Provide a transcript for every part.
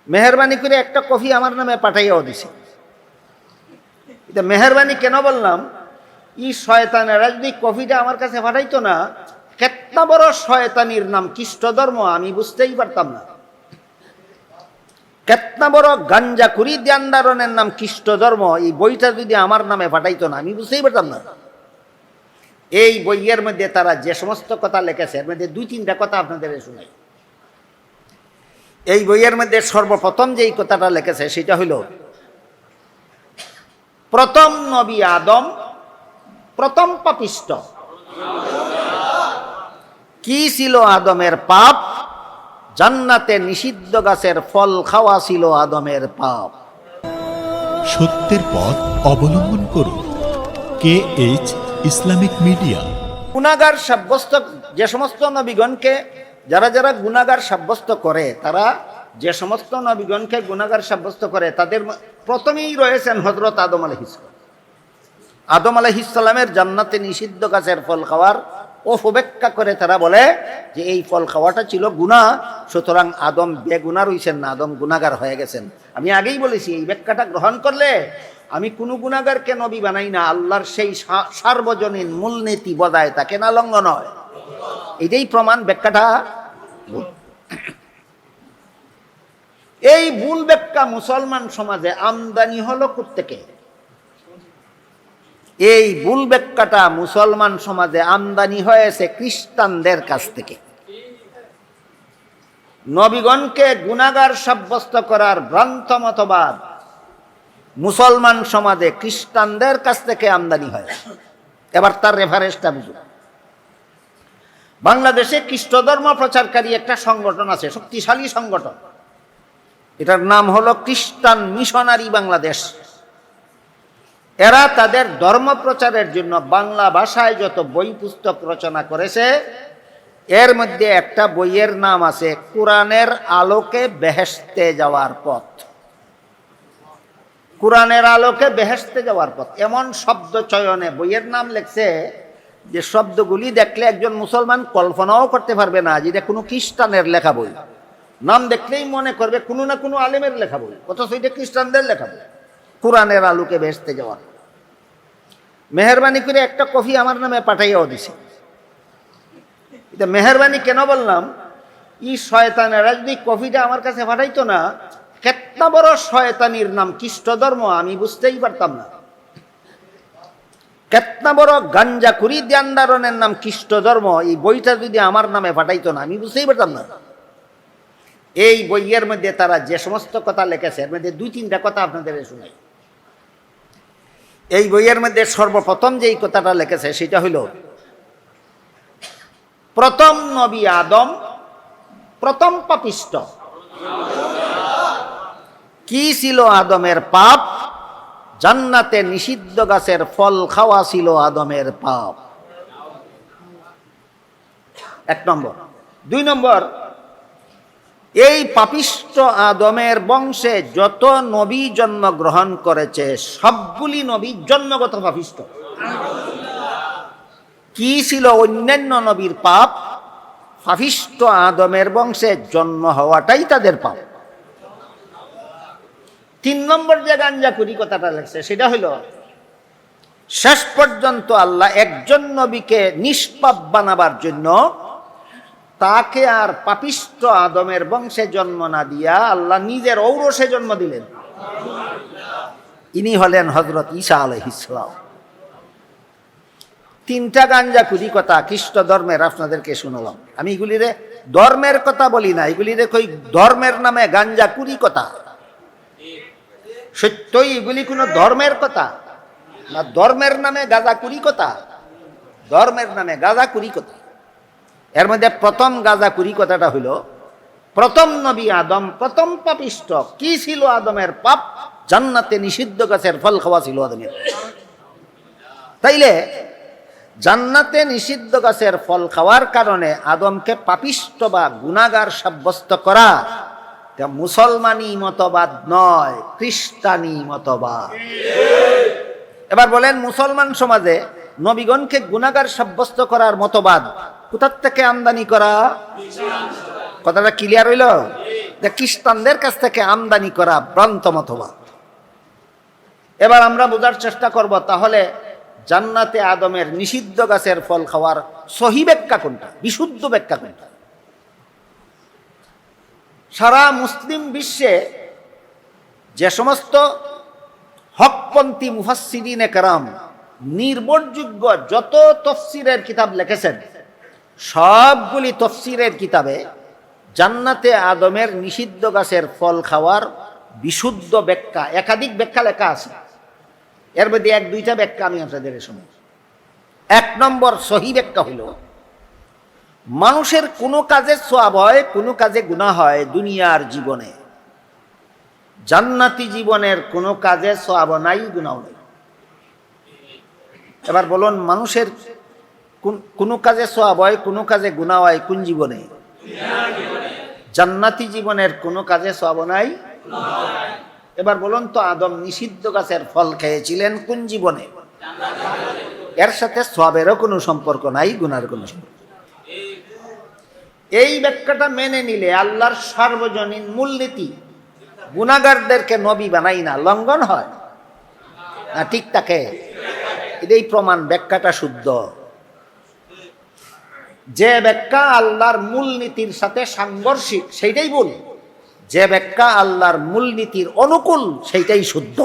মেহরবানি করে একটা কফি আমার নামে পাঠাইয়াও দিছে। এটা মেহরবানি কেন বললাম, ই শয়তানেরা যদি কফিটা আমার কাছে পাঠাইতো না, কেতনা বড় শয়তানির নাম খ্রিস্ট ধর্ম আমি বুঝতেই পারতাম না। কেতনা বড় গাঞ্জাখুরি ধ্যানধারণের নাম খ্রিস্ট ধর্ম, এই বইটা যদি আমার নামে পাঠাইতো না আমি বুঝতেই পারতাম না। এই বইয়ের মধ্যে তারা যে সমস্ত কথা লিখেছে এর মধ্যে দুই তিনটা কথা আপনাদের শোনাই। এই বইয়ের মধ্যে সর্বপ্রথম যেই কথাটা লিখেছে সেটা হইল, প্রথম নবী আদম প্রথম পাপিষ্ট। কি ছিল আদমের পাপ? জান্নাতে নিষিদ্ধ গাছের ফল খাওয়া ছিল আদমের পাপ। সত্যের পথ অবলম্বন করুন। KH Islamic media. গুনাহগার সাব্যস্ত যে সমস্ত নবীগণকে যারা যারা গুনাহগার সাব্যস্ত করে, তারা যে সমস্ত নবীগণকে গুনাহগার সাব্যস্ত করে তাদের প্রথমেই রয়েছেন হযরত আদম আলাইহিস সালাম। আদম আলাইহিস সালামের জান্নাতে নিষিদ্ধ গাছের ফল খাওয়ার অপব্যাখ্যা করে তারা বলে যে এই ফল খাওয়াটা ছিল গুনাহ, সুতরাং আদম বেগুনাহ হইছেন না, আদম গুনাহগার হয়ে গেছেন। আমি আগেই বলেছি এই ব্যাখ্যাটা গ্রহণ করলে আমি কোনো গুনাহগারকে নবী বানাই না, আল্লাহর সেই সার্বজনীন মূলনীতি বজায় থাকে না, লঙ্ঘন হয়। এটাই প্রমাণ। ব্যাখ্যাটা এই ভুল ব্যাখ্যা মুসলমান সমাজে আমদানি হলো কোত্থেকে? এই ভুল ব্যাখ্যাটা মুসলমান সমাজে আমদানি হয়েছে খ্রিস্টানদের কাছ থেকে। নবীগণকে গুনাহগার সাব্যস্ত করার ভ্রান্ত মতবাদ মুসলমান সমাজে খ্রিস্টানদের কাছ থেকে আমদানি হয়। এবার তার রেফারেন্সটা বুঝুন। বাংলাদেশে খ্রিস্ট ধর্ম প্রচারকারী একটা সংগঠন আছে, শক্তিশালী সংগঠন। এটার নাম হলো খ্রিস্টান মিশনারি বাংলাদেশ। এরা তাদের ধর্ম প্রচারের জন্য বাংলা ভাষায় যত বই পুস্তক রচনা করেছে, এর মধ্যে একটা বইয়ের নাম আছে কোরআনের আলোকে বেহেশতে যাওয়ার পথ। কোরআনের আলোকে বেহেশতে যাওয়ার পথ এমন শব্দ চয়নে বইয়ের নাম লেখছে যে শব্দগুলি দেখলে একজন মুসলমান কল্পনাও করতে পারবে না যে এটা কোনো খ্রিস্টানের লেখা বই। নাম দেখলেই মনে করবে কোনো না কোনো আলেমের লেখা বই, অথচ এটা খ্রিস্টানদের লেখা বই। কোরআনের আলোকে বেহেশতে যাওয়ার। মেহরবানি করে একটা কফি আমার নামে পাঠাইয়াও দিছে। এটা মেহরবানি কেন বললাম, ই শয়তানেরা যদি কফিটা আমার কাছে পাঠাইতো না, কেতনা বড় শয়তানির নাম খ্রিস্ট ধর্ম আমি বুঝতেই পারতাম না। কেতনা বড় গাঞ্জাখুরি ধ্যানধারণের নাম খ্রিস্ট ধর্ম, এই বইটা যদি আমার নামে পাঠাইতো না আমি বুঝতেই পারতাম না। এই বইয়ের মধ্যে তারা যে সমস্ত কথা লিখেছে এর মধ্যে দুই তিনটা কথা আপনাদের শোনাই। এই বইয়ের মধ্যে সর্বপ্রথম যেই কথাটা লিখেছে সেটা হইল, প্রথম নবী আদম প্রথম পাপিষ্ট। কি ছিল আদমের পাপ? জান্নাতে নিষিদ্ধ গাছের ফল খাওয়া ছিল আদমের পাপ। এক নম্বর। দুই নম্বর, এই পাপিষ্ট আদমের বংশে যত নবী জন্মগ্রহণ করেছে সবগুলি নবী জন্মগত পাপিষ্ট। কি ছিল অন্যান্য নবীর পাপ? পাপিষ্ট আদমের বংশে জন্ম হওয়াটাই তাদের পাপ। তিন নম্বর যে গাঞ্জাখুরি কথাটা লাগছে সেটা হইল, শেষ পর্যন্ত আল্লাহ একজন নবীকে নিষ্পাপ বানাবার জন্য তাকে আর পাপিষ্ট আদমের বংশে জন্ম না দিয়া আল্লাহ নিজের ঔরসে জন্ম দিলেন। ইনি হলেন হযরত ঈসা আলাইহিস সালাম। তিনটা গাঞ্জাখুরি কথা খ্রিস্ট ধর্মের আপনাদেরকে শুনলাম। আমি এগুলিরে ধর্মের কথা বলি না, এগুলিরে কই ধর্মের নামে গাঞ্জাখুরি কথা। সত্যই এগুলি কোনো ধর্মের কথা না, ধর্মের নামে গাঁজাখুরি কথা, ধর্মের নামে গাঁজাখুরি কথা। এর মধ্যে প্রথম গাঁজাখুরি কথাটা হইল, প্রথম নবী আদম প্রথম পাপিষ্ট। কি ছিল আদমের পাপ? জান্নাতে নিষিদ্ধ গাছের ফল খাওয়া ছিল আদমের। তাইলে জান্নাতে নিষিদ্ধ গাছের ফল খাওয়ার কারণে আদমকে পাপিষ্ট বা গুনাহগার সাব্যস্ত করা মুসলমানি মতবাদ নয়, খ্রিস্টানি মতবাদ। এবার বলেন, মুসলমান সমাজে নবীগণকে গুনাহগার সাব্যস্ত করার মতবাদ কোথা থেকে আমদানি করা? কথাটা ক্লিয়ার হইল? যে খ্রিস্টানদের কাছ থেকে আমদানি করা ভ্রান্ত মতবাদ। এবার আমরা বোঝার চেষ্টা করব, তাহলে জান্নাতে আদমের নিষিদ্ধ গাছের ফল খাওয়ার সহি ব্যাখ্যা কোনটা, বিশুদ্ধ ব্যাখ্যা কোনটা? সারা মুসলিম বিশ্বে যে সমস্ত হকপন্থী মুফাসসিরিনে কেরাম নির্ভরযোগ্য যত তফসিরের কিতাব লিখেছেন, সবগুলি তফসিরের কিতাবে জান্নাতে আদমের নিষিদ্ধ গাছের ফল খাওয়ার বিশুদ্ধ ব্যাখ্যা, একাধিক ব্যাখ্যা লেখা আছে। এর মধ্যে এক দুইটা ব্যাখ্যা আমি আপনাদের শুনি। এক নম্বর সহি ব্যাখ্যা হইল, মানুষের কোনো কাজে সওয়াব হয়, কোনো কাজে গুনাহ হয় দুনিয়ার জীবনে, জান্নাতি জীবনের কোনো কাজে সওয়াব নাই, গুনাহ নাই। এবার বলুন, মানুষের কোনো কাজে সওয়াব হয়, কোনো কাজে গুনাহ হয় কোন জীবনে? জান্নাতি জীবনের কোনো কাজে সওয়াব নাই। এবার বলুন তো, আদম নিষিদ্ধ গাছের ফল খেয়েছিলেন কোন জীবনে? এর সাথে সওয়াবেরও কোনো সম্পর্ক নাই, গুনার কোনো সম্পর্ক। এই ব্যাখ্যাটা মেনে নিলে আল্লাহর সার্বজনীন মূলনীতি, গুনাহগারদেরকে নবী বানাই না, লঙ্ঘন হয় না? ঠিক থাকে? এটাই প্রমাণ ব্যাখ্যাটা শুদ্ধ। যে ব্যাখ্যা আল্লাহর মূলনীতির সাথে সাংঘর্ষিক সেইটাই ভুল, যে ব্যাখ্যা আল্লাহর মূলনীতির অনুকূল সেইটাই শুদ্ধ।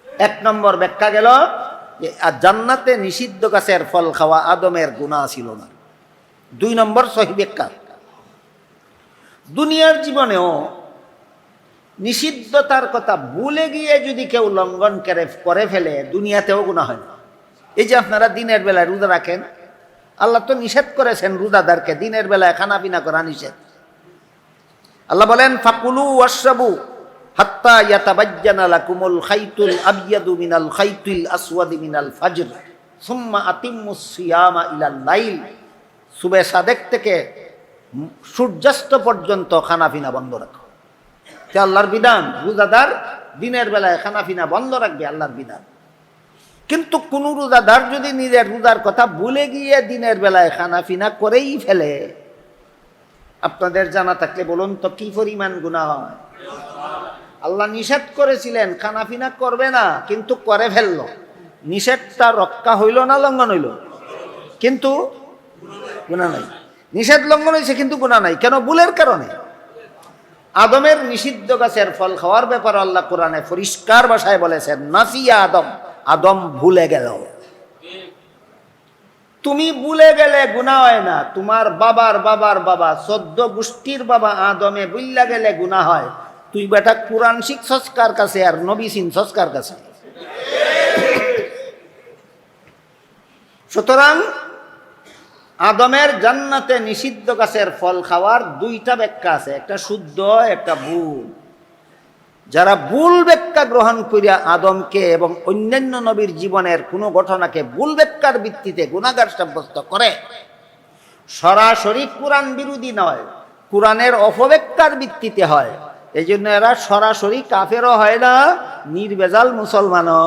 এক নম্বর ব্যাখ্যা গেল, জান্নাতে নিষিদ্ধ গাছের ফল খাওয়া আদমের গুনাহ ছিল না। দুই নম্বর সহি ব্যাখ্যা, দুনিয়ার জীবনেও নিষিদ্ধতার কথা ভুলে গিয়ে যদি কেউ লঙ্ঘন করে ফেলে, দুনিয়াতেও গুনাহ হয় না। এই যে আপনারা দিনের বেলায় রোজা রাখেন, আল্লাহ তো নিষেধ করেছেন রোজাদারকে দিনের বেলায় খানা পিনা করা নিষেধ। আল্লাহ বলেন, ফাকুলু ওয়াশরাবু হাত্তা ইয়াতাবাজ্জানা লাকুমুল খাইতুল আবয়াদু মিনাল খাইতুল আসওয়াদি মিনাল ফাজর সুম্মা আতিম্মুস সিয়ামা ইলাল লাইল। সুবে সাদেক থেকে সূর্যাস্ত পর্যন্ত খানা পিনা বন্ধ রাখো। এটা আল্লাহর বিধান, রোজাদার দিনের বেলায় খানা পিনা বন্ধ রাখবে, আল্লাহর বিধান। কিন্তু কোন রোজাদার যদি নিজের রোজার কথা ভুলে গিয়ে দিনের বেলায় খানা পিনা করেই ফেলে, আপনাদের জানা থাকলে বলুন তো কি পরিমাণ গুনাহ হয়? আল্লাহ নিষেধ করেছিলেন খানা পিনা করবে না, কিন্তু করে ফেলল, নিষেধটা রক্ষা হইল না লঙ্ঘন হইল? কিন্তু গুনাহ নাই। নিষেধ লঙ্ঘন হয়েছে কিন্তু গুনাহ নাই, কেন? ভুলের কারণে। আদমের নিষিদ্ধ গাছের ফল খাওয়ার ব্যাপারে আল্লাহ কোরআনে পরিষ্কার ভাষায় বলেছেন, নাসিয়া আদম, আদম ভুলে গেল। তুমি ভুলে গেলে গুনাহ হয় না, তোমার বাবার বাবার বাবা 14 গোষ্ঠীর বাবা আদমে ভুল্লা গেলে গুনাহ হয়। তুই বেটা কোরআন শিখছস কার কাছে আর নবী চিনছস কার কাছে? সুতরাং আদমের জান্নাতে নিষিদ্ধ গাছের ফল খাওয়ার দুইটা ব্যাখ্যা আছে, একটা শুদ্ধ, একটা ভুল। যারা ভুল ব্যাখ্যা গ্রহণ করিয়া আদমকে এবং অন্যান্য নবীর জীবনের কোনো ঘটনাকে ভুল ব্যাখ্যার ভিত্তিতে গুনাহগার সাব্যস্ত করে, সরাসরি কোরআন বিরোধী নয়, কোরআনের অপব্যাখ্যার ভিত্তিতে হয়। এই জন্য এরা সরাসরি কাফেরও হয় না, নির্ভেজাল মুসলমানও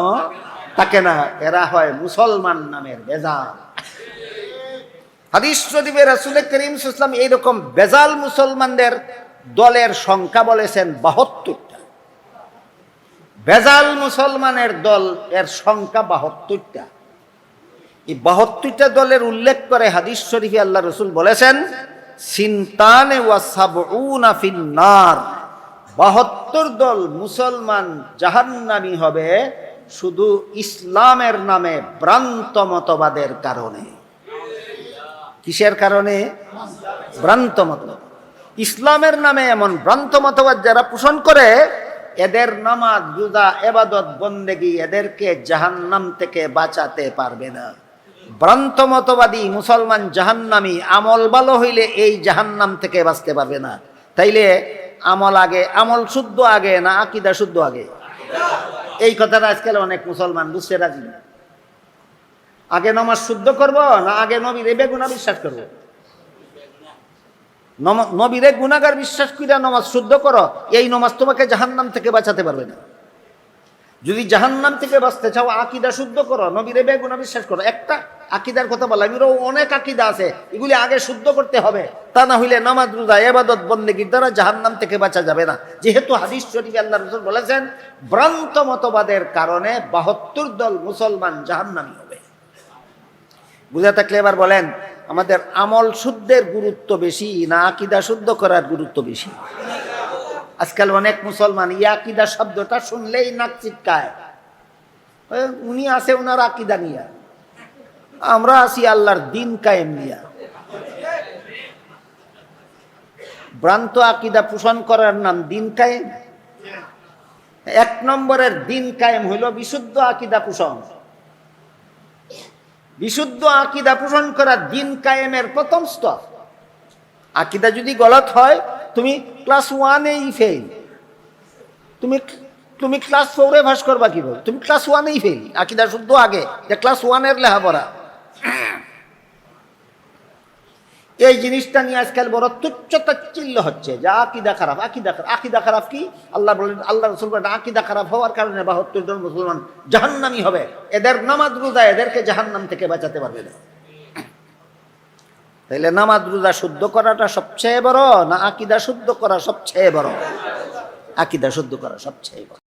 থাকে না, এরা হয় মুসলমান নামের বেজাল। হাদিস শরীফে রাসূল করিম সাল্লাল্লাহু আলাইহি ওয়াসাল্লাম এইরকম বেজাল মুসলমানদের দলের সংখ্যা বলেছেন 72টা। বেজাল মুসলমানের দল এর সংখ্যা 72টা। এই 72টা দলের উল্লেখ করে হাদিস শরীফে আল্লাহ রাসূল বলেছেন, সিনতানে ওয়া সাবউনা ফিন নার, 72 দল মুসলমান জাহান্নামী হবে শুধু ইসলামের নামে ভ্রান্ত মতবাদের কারণে। কিসের কারণে? ভ্রান্ত মতবাদ। ইসলামের নামে এমন ভ্রান্ত মতবাদ যারা পোষণ করে, এদের নামাজ, রোজা, ইবাদত, বন্দেগী এদেরকে জাহান্নাম থেকে বাঁচাতে পারবে না। ভ্রান্ত মতবাদী মুসলমান জাহান্নামী, আমল ভালো হইলে এই জাহান্নাম থেকে বাঁচতে পারবে না। তাইলে আমল আগে, আমল শুদ্ধ আগে না আকীদা শুদ্ধ আগে? এই কথাটা আজকাল অনেক মুসলমান বুঝতে রাজি না। আগে নামাজ শুদ্ধ করব না আগে নবীরে বেগুনাহ বিশ্বাস করব? নবীরে গুনাহগার বিশ্বাস কইরা নামাজ শুদ্ধ করো, এই নামাজ তোমাকে জাহান্নাম থেকে বাঁচাতে পারবে না। যদি জাহান্নাম থেকে বাঁচতে চাও আকীদা শুদ্ধ করো, নবীরে বেগুনাহ বিশ্বাস করো। একটা আকিদার কথা বললাম, এরও অনেক আকিদা আছে, এগুলি আগে শুদ্ধ করতে হবে। তা না হইলে নামাজ রোজা ইবাদত বন্দেগীর দ্বারা জাহান্নাম থেকে বাঁচা যাবে না। যেহেতু হাদিস শরীফে আল্লাহ রাসূল বলেছেন, ভ্রান্ত মতবাদের কারণে 72 দল মুসলমান জাহান্নামী হবে। বুঝা থাকলে এবার বলেন, আমাদের আমল শুদ্ধের গুরুত্ব বেশি না আকিদা শুদ্ধ করার গুরুত্ব বেশি? আজকাল অনেক মুসলমান আকিদা শব্দটা শুনলেই নাক চিটকায়। উনি আছে ওনার আকিদা নিয়া, আমরা আছি আল্লাহর দিন কায়েম নিয়া। ভ্রান্ত আকিদা পোষণ করার নাম দিন কায়েম। 1 নম্বরের দিন কায়েম হইল বিশুদ্ধ আকিদা পোষণ। বিশুদ্ধ আকিদা পোষণ করা দিন কায়েমের প্রথম স্তর। আকিদা যদি গলত হয়, তুমি ক্লাস 1-এই ফেল, তুমি ক্লাস 4-এ পাস করবা কিভাবে? তুমি ক্লাস 1-এই ফেল। আকিদা শুদ্ধ আগে, যে ক্লাস 1-এর লেখাপড়া। এই জিনিসটা নিয়ে আজকাল বড় তুচ্ছ-তাচ্ছিল্য হচ্ছে, যে আকিদা খারাপ, আকিদা খারাপ। আকিদা খারাপ কি? আল্লাহ বলেন, আল্লাহ রাসূল বলেন, আকিদা খারাপ হওয়ার কারণে 72 জন মুসলমান জাহান্নামী হবে। এদের নামাজ রোজা এদেরকে জাহান্নাম থেকে বাঁচাতে পারবে না। তাইলে নামাজ রোজা শুদ্ধ করাটা সবচেয়ে বড় না আকিদা শুদ্ধ করা সবচেয়ে বড়? আকিদা শুদ্ধ করা সবচেয়ে বড়।